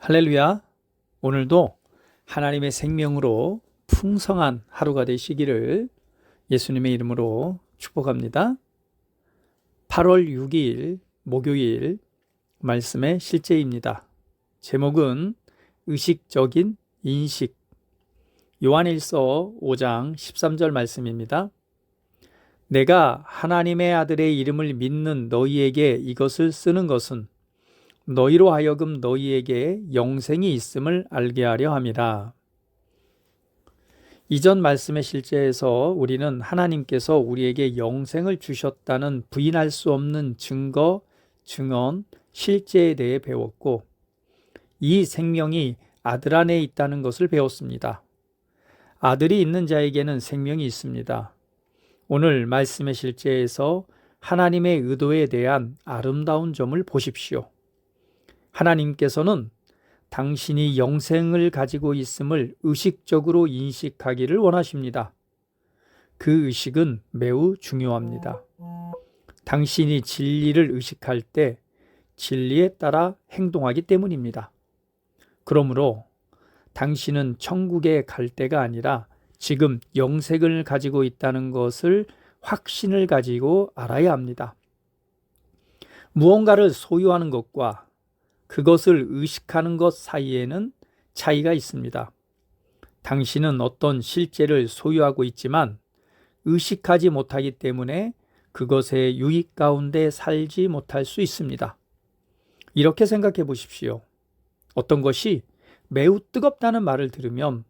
할렐루야. 오늘도 하나님의 생명으로 풍성한 하루가 되시기를 예수님의 이름으로 축복합니다. 8월 6일 목요일 말씀의 실제입니다. 제목은 의식적인 인식. 요한일서 5장 13절 말씀입니다. 내가 하나님의 아들의 이름을 믿는 너희에게 이것을 쓰는 것은 너희로 하여금 너희에게 영생이 있음을 알게 하려 함이라. 이전 말씀의 실제에서 우리는 하나님께서 우리에게 영생을 주셨다는 부인할 수 없는 증거, 증언, 실제에 대해 배웠고, 이 생명이 아들 안에 있다는 것을 배웠습니다. 아들이 있는 자에게는 생명이 있습니다. 오늘 말씀의 실제에서 하나님의 의도에 대한 아름다운 점을 보십시오. 하나님께서는 당신이 영생을 가지고 있음을 의식적으로 인식하기를 원하십니다. 그 의식은 매우 중요합니다. 당신이 진리를 의식할 때 진리에 따라 행동하기 때문입니다. 그러므로 당신은 천국에 갈 때가 아니라 지금 영생을 가지고 있다는 것을 확신을 가지고 알아야 합니다. 무언가를 소유하는 것과 그것을 의식하는 것 사이에는 차이가 있습니다. 당신은 어떤 실제를 소유하고 있지만 의식하지 못하기 때문에 그것의 유익 가운데 살지 못할 수 있습니다. 이렇게 생각해 보십시오. 어떤 것이 매우 뜨겁다는 말을 들으면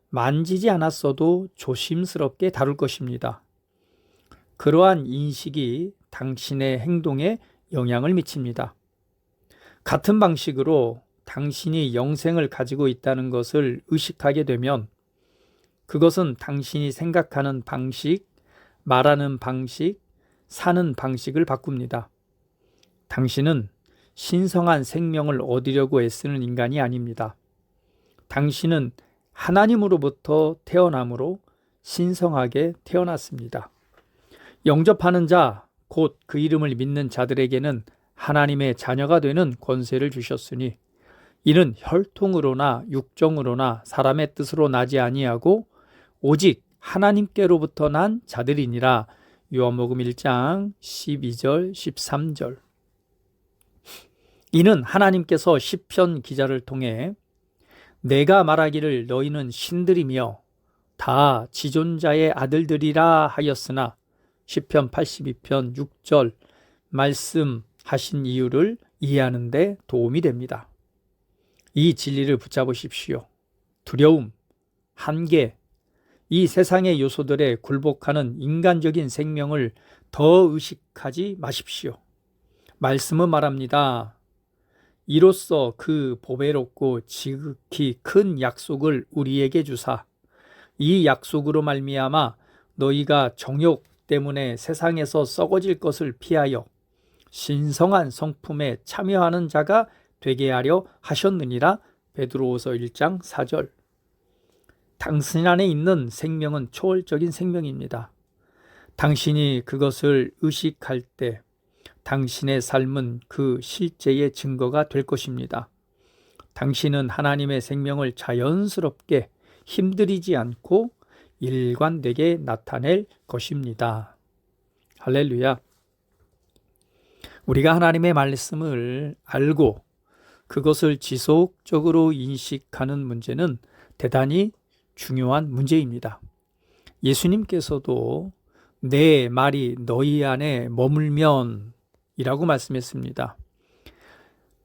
만지지 않았어도 조심스럽게 다룰 것입니다. 그러한 인식이 당신의 행동에 영향을 미칩니다. 같은 방식으로 당신이 영생을 가지고 있다는 것을 의식하게 되면 그것은 당신이 생각하는 방식, 말하는 방식, 사는 방식을 바꿉니다. 당신은 신성한 생명을 얻으려고 애쓰는 인간이 아닙니다. 당신은 하나님으로부터 태어남으로 신성하게 태어났습니다. 영접하는 자, 곧 그 이름을 믿는 자들에게는 하나님의 자녀가 되는 권세를 주셨으니 이는 혈통으로나 육정으로나 사람의 뜻으로 나지 아니하고 오직 하나님께로부터 난 자들이니라. 요한복음 1장 12절 13절. 이는 하나님께서 시편 기자를 통해 내가 말하기를 너희는 신들이며 다 지존자의 아들들이라 하였으나 시편 82편 6절 말씀하신 이유를 이해하는 데 도움이 됩니다. 이 진리를 붙잡으십시오. 두려움, 한계, 이 세상의 요소들에 굴복하는 인간적인 생명을 더 의식하지 마십시오. 말씀은 말합니다. 이로써 그 보배롭고 지극히 큰 약속을 우리에게 주사 이 약속으로 말미암아 너희가 정욕 때문에 세상에서 썩어질 것을 피하여 신성한 성품에 참여하는 자가 되게 하려 하셨느니라. 베드로후서 1장 4절. 당신 안에 있는 생명은 초월적인 생명입니다. 당신이 그것을 의식할 때 당신의 삶은 그 실제의 증거가 될 것입니다. 당신은 하나님의 생명을 자연스럽게 힘들이지 않고 일관되게 나타낼 것입니다. 할렐루야. 우리가 하나님의 말씀을 알고 그것을 지속적으로 인식하는 문제는 대단히 중요한 문제입니다. 예수님께서도 내 말이 너희 안에 머물면 이라고 말씀했습니다.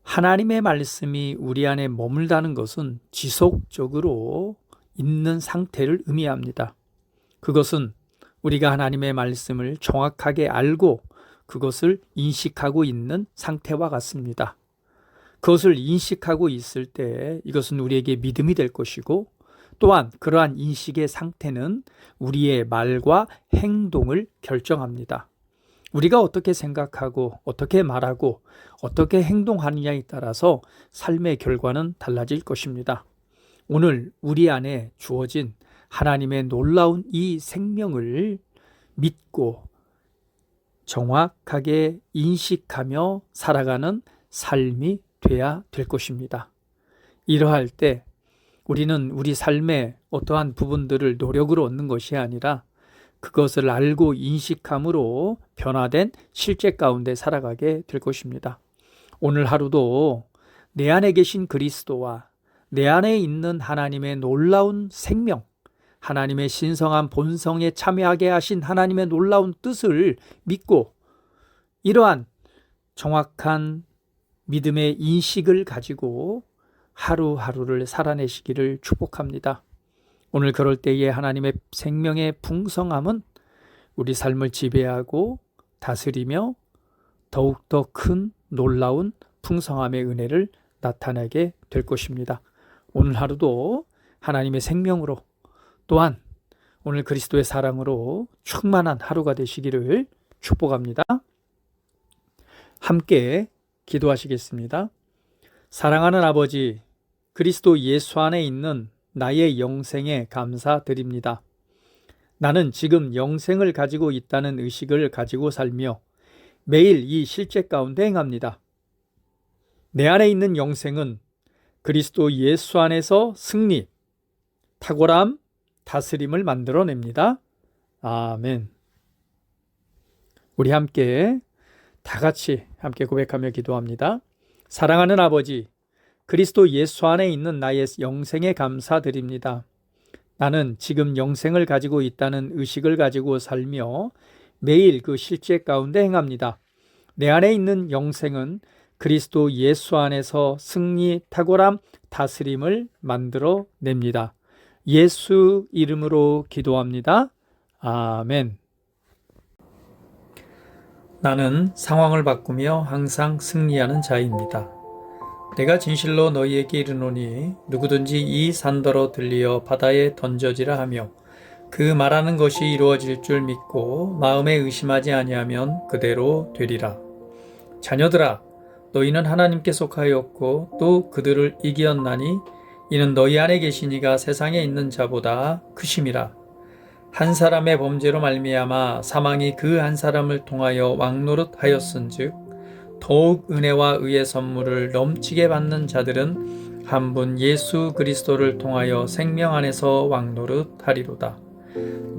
하나님의 말씀이 우리 안에 머물다는 것은 지속적으로 있는 상태를 의미합니다. 그것은 우리가 하나님의 말씀을 정확하게 알고 그것을 인식하고 있는 상태와 같습니다. 그것을 인식하고 있을 때 이것은 우리에게 믿음이 될 것이고 또한 그러한 인식의 상태는 우리의 말과 행동을 결정합니다. 우리가 어떻게 생각하고 어떻게 말하고 어떻게 행동하느냐에 따라서 삶의 결과는 달라질 것입니다. 오늘 우리 안에 주어진 하나님의 놀라운 이 생명을 믿고 정확하게 인식하며 살아가는 삶이 돼야 될 것입니다. 이러할 때 우리는 우리 삶의 어떠한 부분들을 노력으로 얻는 것이 아니라 그것을 알고 인식함으로 변화된 실제 가운데 살아가게 될 것입니다. 오늘 하루도 내 안에 계신 그리스도와 내 안에 있는 하나님의 놀라운 생명, 하나님의 신성한 본성에 참여하게 하신 하나님의 놀라운 뜻을 믿고 이러한 정확한 믿음의 인식을 가지고 하루하루를 살아내시기를 축복합니다. 오늘 그럴 때에 하나님의 생명의 풍성함은 우리 삶을 지배하고 다스리며 더욱더 큰 놀라운 풍성함의 은혜를 나타내게 될 것입니다. 오늘 하루도 하나님의 생명으로 또한 오늘 그리스도의 사랑으로 충만한 하루가 되시기를 축복합니다. 함께 기도하시겠습니다. 사랑하는 아버지, 그리스도 예수 안에 있는 나의 영생에 감사드립니다. 나는 지금 영생을 가지고 있다는 의식을 가지고 살며 매일 이 실제 가운데 행합니다. 내 안에 있는 영생은 그리스도 예수 안에서 승리, 탁월함, 다스림을 만들어냅니다. 아멘. 우리 함께 다 같이 함께 고백하며 기도합니다. 사랑하는 아버지, 그리스도 예수 안에 있는 나의 영생에 감사드립니다. 나는 지금 영생을 가지고 있다는 의식을 가지고 살며 매일 그 실제 가운데 행합니다. 내 안에 있는 영생은 그리스도 예수 안에서 승리, 탁월함, 다스림을 만들어냅니다. 예수 이름으로 기도합니다. 아멘. 나는 상황을 바꾸며 항상 승리하는 자입니다. 내가 진실로 너희에게 이르노니 누구든지 이 산더러 들리어 바다에 던져지라 하며 그 말하는 것이 이루어질 줄 믿고 마음에 의심하지 아니하면 그대로 되리라. 자녀들아, 너희는 하나님께 속하였고 또 그들을 이기었나니 이는 너희 안에 계신 이가 세상에 있는 자보다 크심이라. 한 사람의 범죄로 말미암아 사망이 그 한 사람을 통하여 왕노릇하였은즉 더욱 은혜와 의의 선물을 넘치게 받는 자들은 한 분 예수 그리스도를 통하여 생명 안에서 왕노릇하리로다.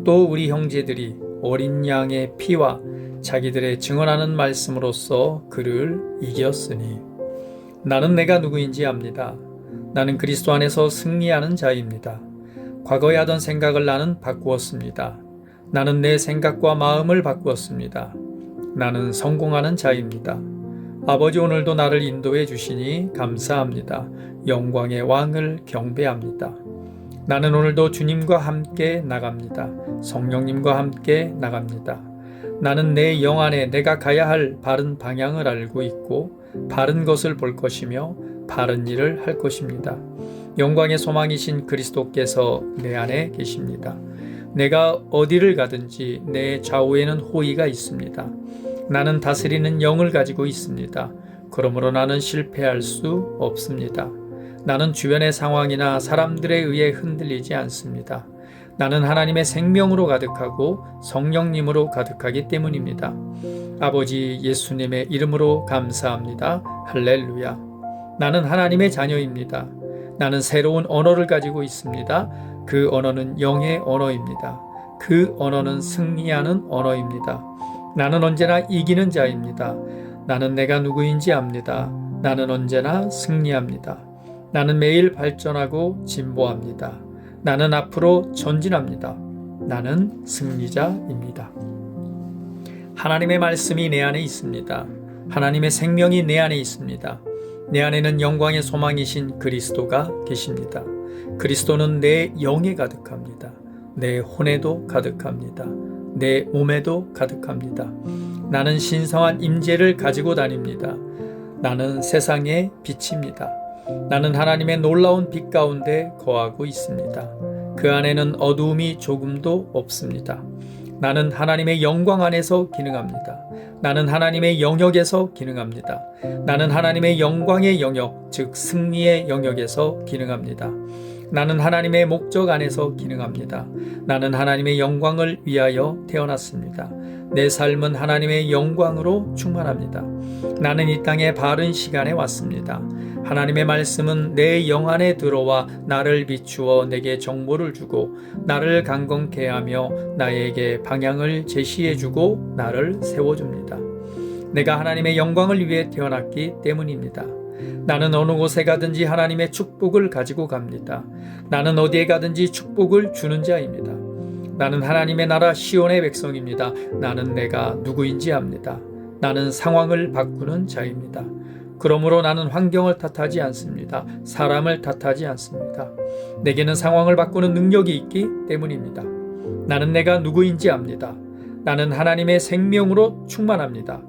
또 우리 형제들이 어린 양의 피와 자기들의 증언하는 말씀으로써 그를 이겼으니 나는 내가 누구인지 압니다. 나는 그리스도 안에서 승리하는 자입니다. 과거에 하던 생각을 나는 바꾸었습니다. 나는 내 생각과 마음을 바꾸었습니다. 나는 성공하는 자입니다. 아버지, 오늘도 나를 인도해 주시니 감사합니다. 영광의 왕을 경배합니다. 나는 오늘도 주님과 함께 나갑니다. 성령님과 함께 나갑니다. 나는 내 영 안에 내가 가야 할 바른 방향을 알고 있고 바른 것을 볼 것이며 바른 일을 할 것입니다. 영광의 소망이신 그리스도께서 내 안에 계십니다. 내가 어디를 가든지 내 좌우에는 호의가 있습니다. 나는 다스리는 영을 가지고 있습니다. 그러므로 나는 실패할 수 없습니다. 나는 주변의 상황이나 사람들에 의해 흔들리지 않습니다. 나는 하나님의 생명으로 가득하고 성령님으로 가득하기 때문입니다. 아버지 예수님의 이름으로 감사합니다. 할렐루야. 나는 하나님의 자녀입니다. 나는 새로운 언어를 가지고 있습니다. 그 언어는 영의 언어입니다. 그 언어는 승리하는 언어입니다. 나는 언제나 이기는 자입니다. 나는 내가 누구인지 압니다. 나는 언제나 승리합니다. 나는 매일 발전하고 진보합니다. 나는 앞으로 전진합니다. 나는 승리자입니다. 하나님의 말씀이 내 안에 있습니다. 하나님의 생명이 내 안에 있습니다. 내 안에는 영광의 소망이신 그리스도가 계십니다. 그리스도는 내 영에 가득합니다. 내 혼에도 가득합니다. 내 몸에도 가득합니다. 나는 신성한 임재를 가지고 다닙니다. 나는 세상의 빛입니다. 나는 하나님의 놀라운 빛 가운데 거하고 있습니다. 그 안에는 어두움이 조금도 없습니다. 나는 하나님의 영광 안에서 기능합니다. 나는 하나님의 영역에서 기능합니다. 나는 하나님의 영광의 영역, 즉 승리의 영역에서 기능합니다. 나는 하나님의 목적 안에서 기능합니다. 나는 하나님의 영광을 위하여 태어났습니다. 내 삶은 하나님의 영광으로 충만합니다. 나는 이 땅에 바른 시간에 왔습니다. 하나님의 말씀은 내 영 안에 들어와 나를 비추어 내게 정보를 주고 나를 강건케 하며 나에게 방향을 제시해 주고 나를 세워줍니다. 내가 하나님의 영광을 위해 태어났기 때문입니다. 나는 어느 곳에 가든지 하나님의 축복을 가지고 갑니다. 나는 어디에 가든지 축복을 주는 자입니다. 나는 하나님의 나라 시온의 백성입니다. 나는 내가 누구인지 압니다. 나는 상황을 바꾸는 자입니다. 그러므로 나는 환경을 탓하지 않습니다. 사람을 탓하지 않습니다. 내게는 상황을 바꾸는 능력이 있기 때문입니다. 나는 내가 누구인지 압니다. 나는 하나님의 생명으로 충만합니다.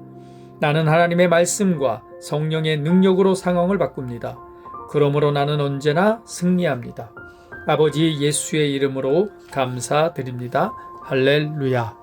나는 하나님의 말씀과 성령의 능력으로 상황을 바꿉니다. 그러므로 나는 언제나 승리합니다. 아버지 예수의 이름으로 감사드립니다. 할렐루야.